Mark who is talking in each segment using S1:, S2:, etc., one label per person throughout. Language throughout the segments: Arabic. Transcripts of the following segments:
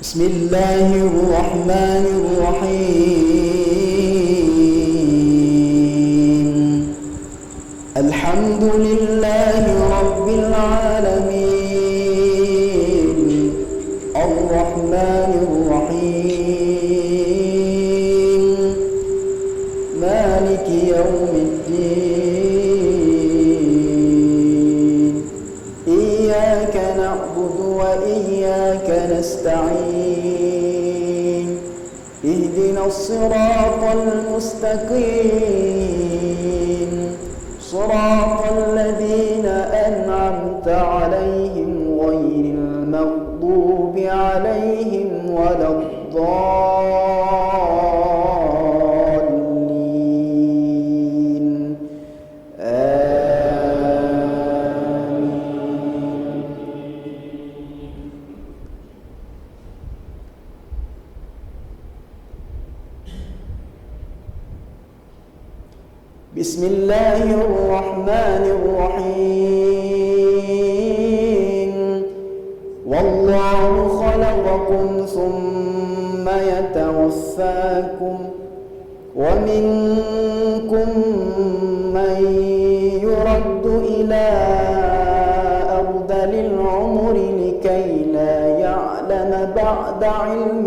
S1: بسم الله الرحمن الرحيم. الحمد لله رب العالمين، الرحمن الرحيم، مالك يوم الدين. إياك نعبد وإياك نستعين. اهدنا الصراط المستقيم، صراط الذين أنعمت عليهم غير المغضوب عليهم ولا الضالين. آمين. بسم الله الرحمن الرحيم. والله خلقكم ثم يتوفاكم، ومنكم من يرد إلى أرذل العمر لكي لا يعلم بعد علم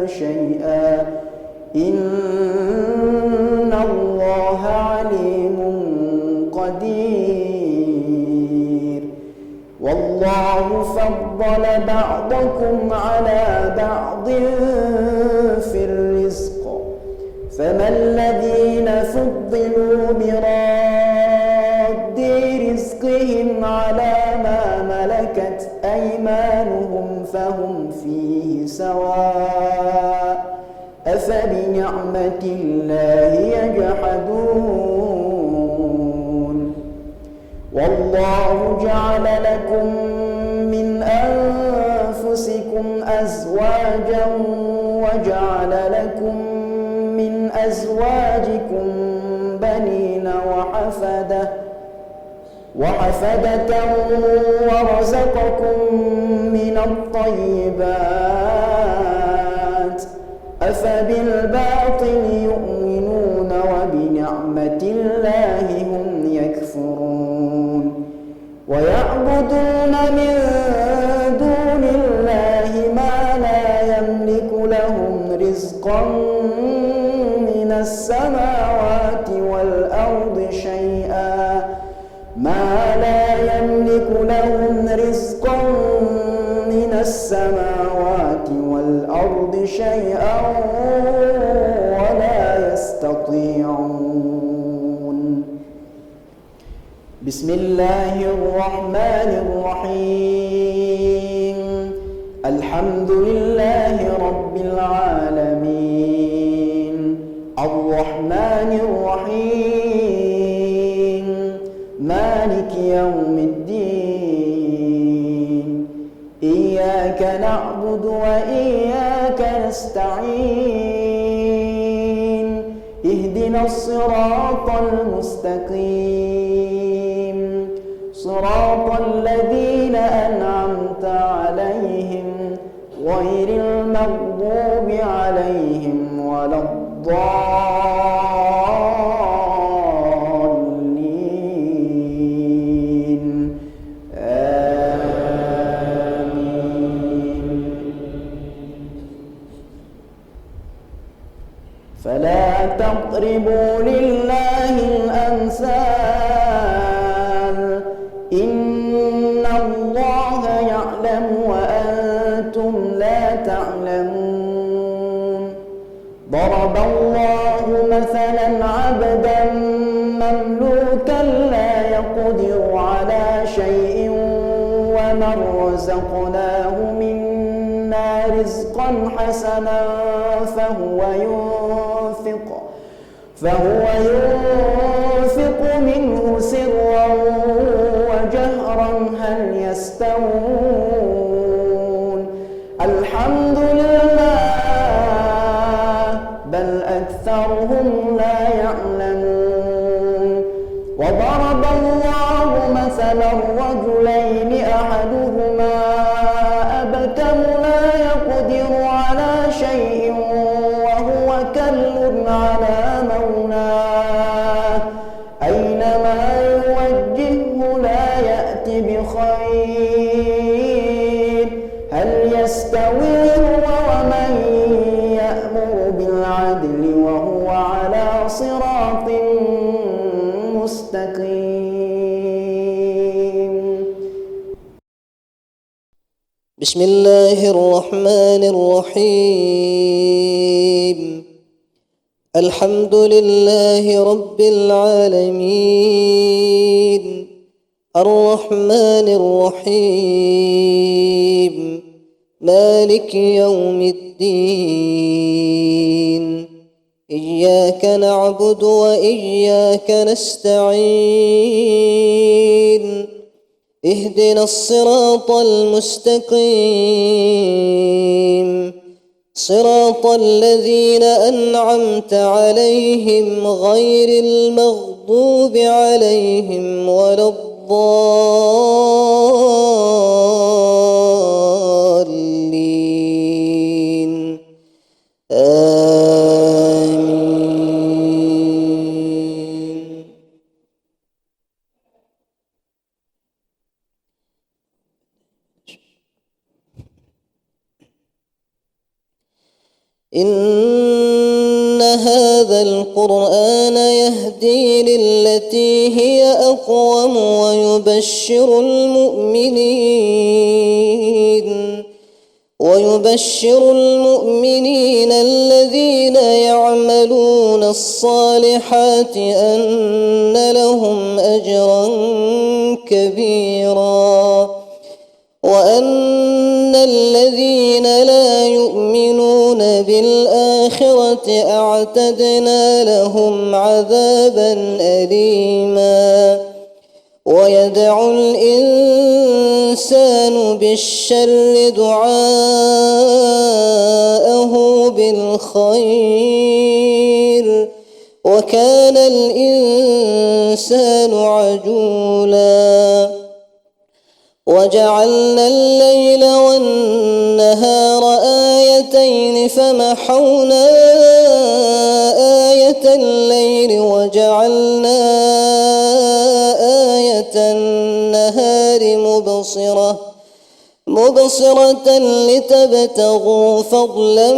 S1: شيئا. إن الله عليم قدير. والله فضل بعضكم على بعض في الرزق، فما الذين فضلوا براد رزقهم على ما ملكت أيمانهم فهم فيه سواء. أفبنعمة الله يجحدون. والله جعل لكم من أنفسكم أزواجا، وجعل لكم من أزواجكم بنين وحفدة ورزقكم من الطيبات. أفبالباطل يؤمنون وبنعمة الله هم يكفرون. ويعبدون من دون الله ما لا يملك لهم رزقا من السماوات والأرض شيئا، ما لا يملك لهم رزقا من السماوات والأرض شيئا ولا يستطيعون. بسم الله الرحمن الرحيم. الحمد لله رب العالمين، الرحمن الرحيم، مالك يوم الدين. إياك نعبد وإياك نستعين. اهدنا الصراط المستقيم، صراط الذين أنعمت عليهم غير المغضوب عليهم ولا الضالين. آمين. فلا تضربوا لله الأمثال، إن الله يعلم وأنتم لا تعلمون. ضرب الله مثلا عبدا مملوكا لا يقدر على شيء، ومن رزقناه منا رزقا حسنا فهو ينفق منه سرا وجهرا هل يستوون؟ الحمد لله بل أكثرهم لا يعلمون. وضرب الله مثلا رجلين أحدهما أبكم لا يقدر على شيء وهو كل على مولاه أينما يوجهه لا يأتي بخير هل يستوي هو ومن يأمر بالعدل وهو على صراط مستقيم.
S2: بسم الله الرحمن الرحيم. الحمد لله رب العالمين الرحمن الرحيم مالك يوم الدين إياك نعبد وإياك نستعين اهدنا الصراط المستقيم صراط الذين أنعمت عليهم غير المغضوب عليهم ولا الضالين آمين. إن هذا القرآن يهدي للتي هي أقوم ويبشر المؤمنين الذين يعملون الصالحات أن لهم أجرا كبيرا وأن الذين لا يؤمنون بالآخرة أعتدنا لهم عذابا أليما ويدعو الإنسان بالشر دعاءه بالخير وكان الإنسان عجولا وجعلنا الليل والنهار آيتين فمحونا آية الليل وجعلنا آية النهار مبصرة لتبتغوا فضلا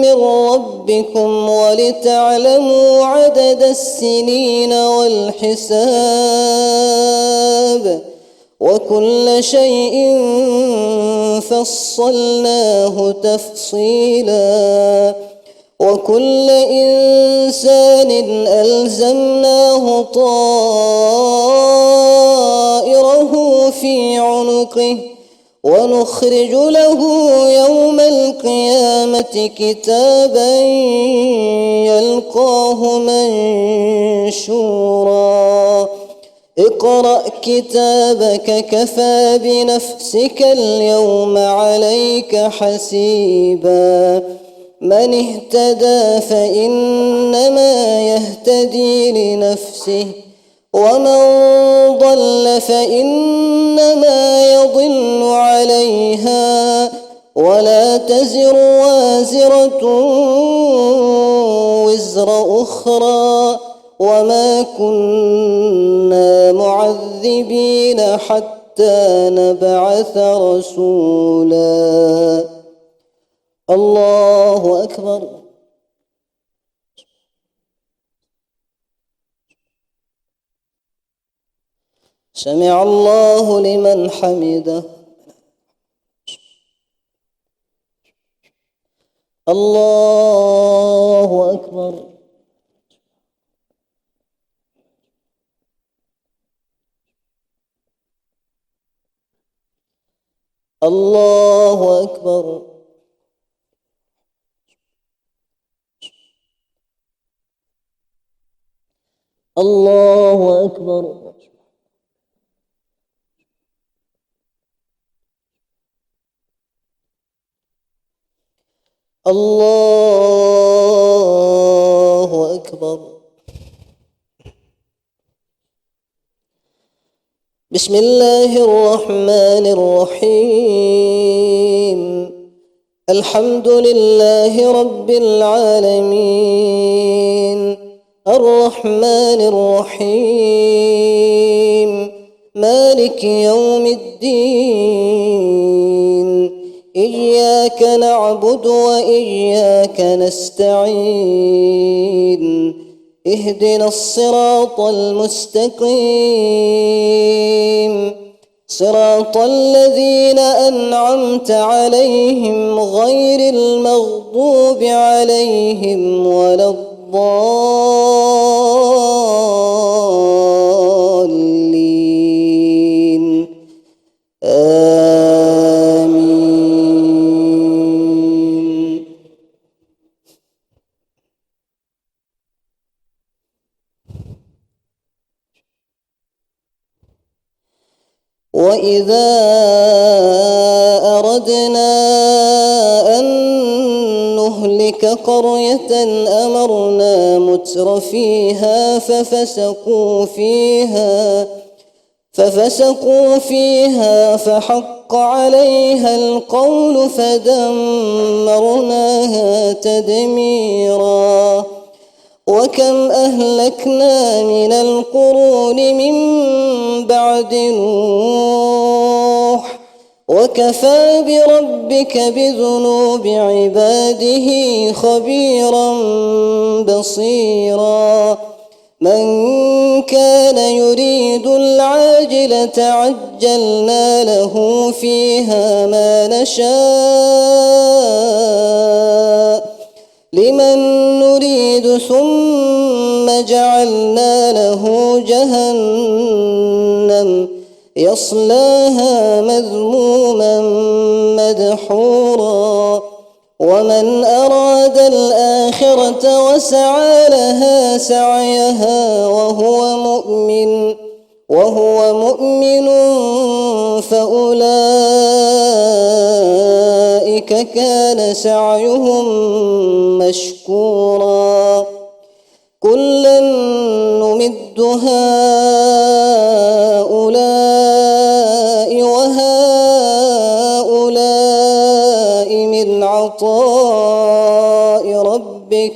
S2: من ربكم ولتعلموا عدد السنين والحساب وكل شيء فصلناه تفصيلا وكل إنسان ألزمناه طائره في عنقه ونخرج له يوم القيامة كتابا يلقاه منشورا اقرأ كتابك كفى بنفسك اليوم عليك حسيبا من اهتدى فإنما يهتدي لنفسه ومن ضل فإنما يضل عليها ولا تزر وازرة وزر أخرى وما كنا معذبين حتى نبعث رسولا. الله أكبر. سمع الله لمن حمده. الله أكبر. الله أكبر. الله أكبر. الله أكبر. بسم الله الرحمن الرحيم. الحمد لله رب العالمين الرحمن الرحيم مالك يوم الدين إياك نعبد وإياك نستعين اهدنا الصراط المستقيم صراط الذين أنعمت عليهم غير المغضوب عليهم ولا الضالين آمين. وإذا أردنا أن نهلك قرية أمرنا متر فيها ففسقوا فيها فحق عليها القول فدمرناها تدميرا. وكم أهلكنا من القرون من بعد نوح وكفى بربك بذنوب عباده خبيرا بصيرا. من كان يريد العاجلة عجلنا له فيها ما نشاء لمن نريد ثم جعلنا له جهنم يصلاها مذموما مدحورا. ومن أراد الآخرة وسعى لها سعيها وهو مؤمن فأولئك كان سعيهم مشكورا. كلا نمد هؤلاء وهؤلاء من عطاء ربك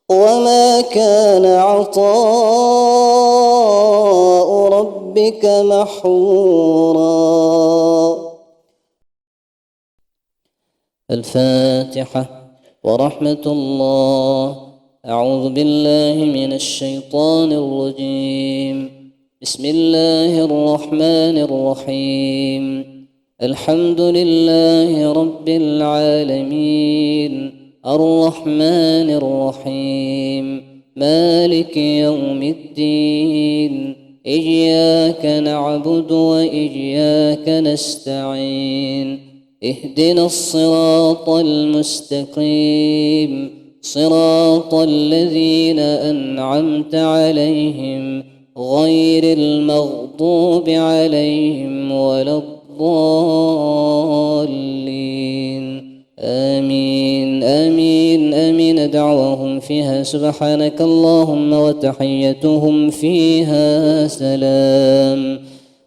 S2: وما كان عطاء ربك محورا. الفاتحة. ورحمة الله. أعوذ بالله من الشيطان الرجيم. بسم الله الرحمن الرحيم. الحمد لله رب العالمين الرحمن الرحيم مالك يوم الدين إياك نعبد وإياك نستعين اهدنا الصراط المستقيم صراط الذين أنعمت عليهم غير المغضوب عليهم ولا الضالين. آمين آمين آمين. دعواهم فيها سبحانك اللهم وتحيتهم فيها سلام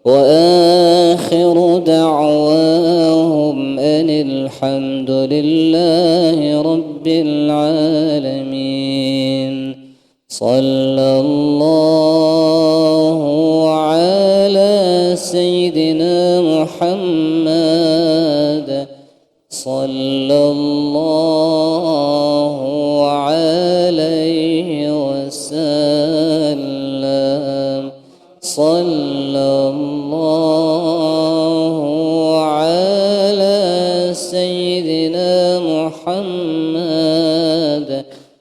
S2: وآخر دعواهم أن الحمد لله رب العالمين. صلى الله على سيدنا محمد صلى الله عليه وسلم. صلى الله على سيدنا محمد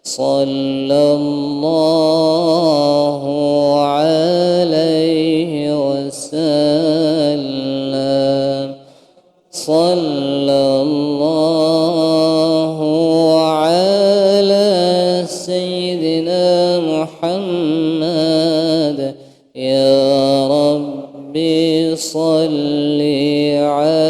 S2: صلى الله عليه وسلم. صلى الله على سيدنا محمد. يا ربي صل على